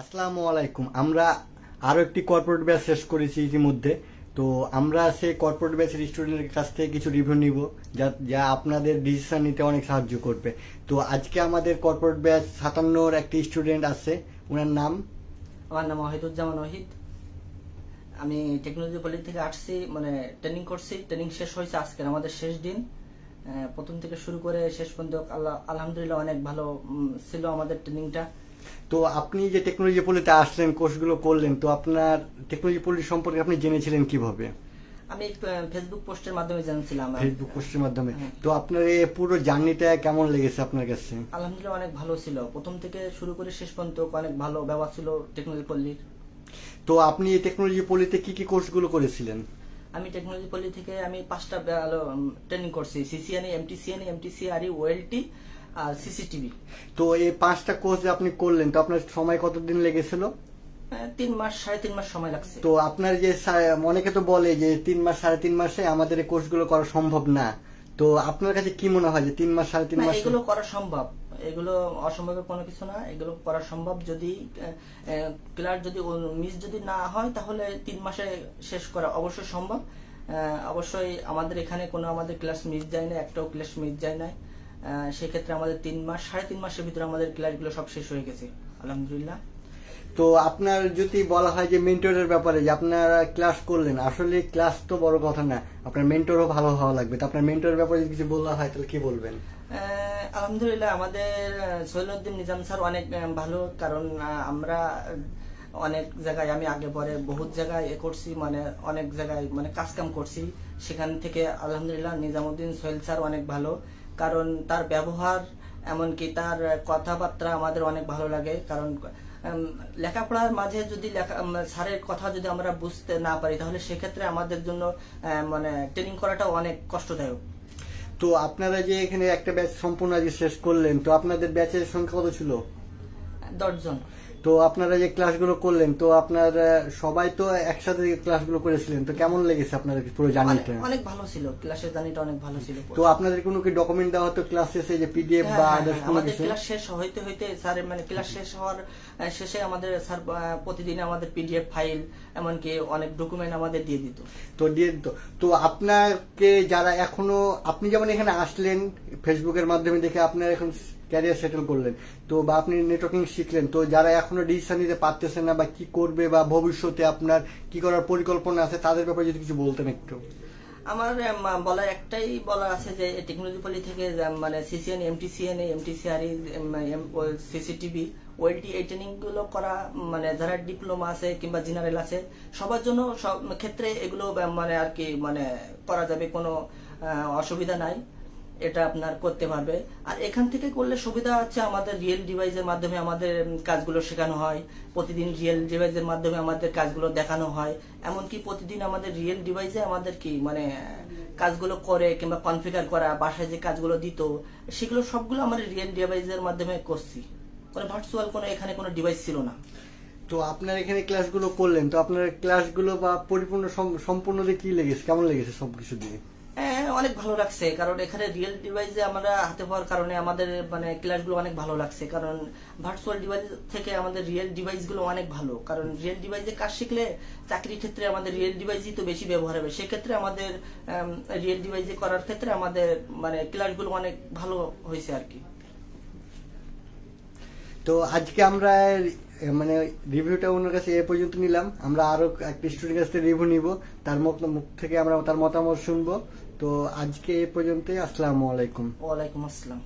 আসসালামু আলাইকুম। আমরা আরো একটি কর্পোরেট ব্যাচ শেষ করেছি ইতিমধ্যে। তো আমরা সেই কর্পোরেট ব্যাচের স্টুডেন্টের কাছ থেকে কিছু রিভিউ নিব, যা যা আপনাদের ডিসিশন নিতে অনেক সাহায্য করবে। তো আজকে আমাদের কর্পোরেট ব্যাচ 57-র একটি স্টুডেন্ট আছে, ওনার নাম? আমার নাম ওয়াহিদুজ্জামান ওয়াহিদ। আমি টেকনোলজি পলি থেকে আসছি, মানে ট্রেনিং করছি। ট্রেনিং শেষ হয়েছে, আজকের আমাদের শেষ দিন। প্রথম থেকে শুরু করে শেষ পর্যন্ত আলহামদুলিল্লাহ অনেক ভালো ছিল আমাদের ট্রেনিংটা। তো আপনি যে টেকনোলজি পলিতে আসলেন, কোর্সগুলো করলেন, তো আপনার টেকনোলজি পলি সম্পর্কে আপনি জেনেছিলেন কিভাবে? আমি ফেসবুক পোস্টের মাধ্যমে জানছিলাম। ফেসবুক পোস্টের মাধ্যমে। তো আপনার এই পুরো জার্নিটা কেমন লেগেছে আপনার কাছে? আলহামদুলিল্লাহ অনেক ভালো ছিল, প্রথম থেকে শুরু করে শেষ পর্যন্ত অনেক ভালো ব্যবহার ছিল টেকনোলজি পল্লীর। তো আপনি এই টেকনোলজি পলিতে কি কি কোর্সগুলো করেছিলেন? আমি টেকনোলজি পল্লী থেকে আমি 5টা ট্রেনিং করছি, সিসিএনএ, এমটিসিএনএ, এমটিসিআরই, ওএলটি আর সিসিটিভি। তো এই 5টা কোর্স যে আপনি করলেন, তো আপনার সময় কতদিন লেগেছিল? 3 মাস, 3.5 মাস সময় লাগছে। তো আপনার যে অনেকে তো বলে যে 3 মাস 3.5 মাসে আমাদের এই কোর্সগুলো করা সম্ভব না, তো আপনার কাছে কি মনে হয় যে 3 মাস 3.5 মাস এগুলো করা সম্ভব? এগুলো অসম্ভবের কোনো কিছু না, এগুলো করা সম্ভব। যদি ক্লাস যদি মিস যদি না হয় তাহলে 3 মাসে শেষ করা অবশ্যই সম্ভব। অবশ্যই আমাদের এখানে কোনো আমাদের ক্লাস মিস যায় না, একটাও ক্লাস মিস যায় না। সেক্ষেত্রে আমাদের 3 মাস 3.5 মাসের ভিতরে আমাদের ক্লাসগুলো সব শেষ হয়ে গেছে আলহামদুলিল্লাহ। তো আপনার যদি বলা হয় যে মেন্টরের ব্যাপারে, যে আপনারা ক্লাস করলেন, আসলে ক্লাস তো বড় কথা না, আপনার মেন্টরও ভালো হওয়া লাগবে। তো আপনার মেন্টরের ব্যাপারে যদি কিছু বলা হয় তাহলে কি বলবেন? আলহামদুলিল্লাহ আমাদের সৈয়দুদ্দিন নিজাম স্যার অনেক ভালো, কারণ আমরা অনেক জায়গায়, আমি আগে পরে বহুত জায়গায় করছি, মানে অনেক জায়গায় মানে কাজ কাম করছি। সেখান থেকে আলহামদুলিল্লাহ নিজামুদ্দিন সোহেল স্যার অনেক ভালো, কারণ তার ব্যবহার এমনকি তার কথাবার্তা আমাদের অনেক ভালো লাগে। কারণ লেখাপড়ার মাঝে যদি স্যারের কথা যদি আমরা বুঝতে না পারি তাহলে সেক্ষেত্রে আমাদের জন্য মানে ট্রেনিং করাটা অনেক কষ্টদায়ক। তো আপনারা যে এখানে একটা ব্যাচ সম্পূর্ণ আজকে শেষ করলেন, তো আপনাদের ব্যাচের সংখ্যা কত ছিল? 10 জন। তো আপনারা যে ক্লাসগুলো করলেন, তো আপনারা সবাই তো একসাথে ক্লাসগুলো করেছিলেন, তো কেমন লেগেছে আপনাদের পুরো জার্নিটা? অনেক ভালো ছিল, ক্লাসের জার্নিটা অনেক ভালো ছিল। তো আপনাদের কোনো কি ডকুমেন্ট দেওয়া হতো ক্লাস শেষে, যে পিডিএফ বা আদার্স কোনো আমাদের কিছু? ক্লাস শেষ হইতে হইতে স্যার, মানে ক্লাস শেষ হওয়ার শেষে আমাদের স্যার প্রতিদিন আমাদের পিডিএফ ফাইল, এমনকি অনেক ডকুমেন্ট আমাদের দিয়ে দিত। তো দিয়ে দিত। তো আপনাকে যারা এখনো, আপনি যেমন এখানে আসলেন ফেসবুকের মাধ্যমে দেখে আপনার এখন ক্যারিয়ার সেটেল করলেন, তো বা আপনি নেটওয়ার্কিং শিখলেন, তো যারা এখনো ডিসিশন নিতে পারতেছে না বা কি করবে বা ভবিষ্যতে আপনার কি করার পরিকল্পনা আছে, তাদের ব্যাপারে যদি কিছু বলতেন একটু। আমার বলার একটাই বলা আছে যে টেকনোলজি পলি থেকে মানে সিসিএন, এমটিসিএনএ, এমটিসিআরই, সিসিটিভি, ওএলটি, এই ট্রেনিং গুলো করা, মানে যারা ডিপ্লোমা আছে কিংবা জেনারেল আছে সবার জন্য সব ক্ষেত্রে এগুলো মানে আর কি মানে করা যাবে, কোনো অসুবিধা নাই, এটা আপনার করতে পারবে। আর এখান থেকে করলে সুবিধা হচ্ছে আমাদের রিয়েল ডিভাইসের মাধ্যমে আমাদের কাজগুলো শেখানো হয়, প্রতিদিন রিয়েল ডিভাইসের মাধ্যমে আমাদের কাজগুলো দেখানো হয়, এমনকি প্রতিদিন আমাদের রিয়েল ডিভাইসে আমাদের কি মানে কাজগুলো করে কিংবা কনফিগার করা, বাসায় যে কাজগুলো দিত সেগুলো সবগুলো আমরা রিয়েল ডিভাইসের মাধ্যমে করছি, কোনো ভার্চুয়াল কোনো এখানে কোনো ডিভাইস ছিল না। তো আপনার এখানে ক্লাসগুলো করলেন, তো আপনার ক্লাসগুলো বা পরিপূর্ণ সম্পূর্ণ দিয়ে কি লেগেছে, কেমন লেগেছে সবকিছু দিয়ে? অনেক ভালো লাগছে, কারণ এখানে রিয়েল ডিভাইসে আমরা হাতে পাওয়ার কারণে আমাদের মানে ক্লাসগুলো অনেক ভালো লাগছে। কারণ ভার্চুয়াল ডিভাইস থেকে আমাদের রিয়েল ডিভাইসগুলো অনেক ভালো, কারণ রিয়েল ডিভাইসে কাজ শিখলে চাকরির ক্ষেত্রে আমাদের রিয়েল ডিভাইসই তো বেশি ব্যবহার হবে। সেক্ষেত্রে আমাদের রিয়েল ডিভাইসে করার ক্ষেত্রে আমাদের মানে ক্লাসগুলো অনেক ভালো হয়েছে আর কি। তো আজকে আমরা মানে রিভিউটা ওনার কাছে এ পর্যন্ত নিলাম। আমরা আরো একটা স্টুডেন্টের কাছ থেকে রিভিউ নিব, তার মুখ থেকে আমরা তার মতামত শুনবো। তো আজকে এ পর্যন্তই। আসসালামু আলাইকুম। ওয়ালাইকুম আসসালাম।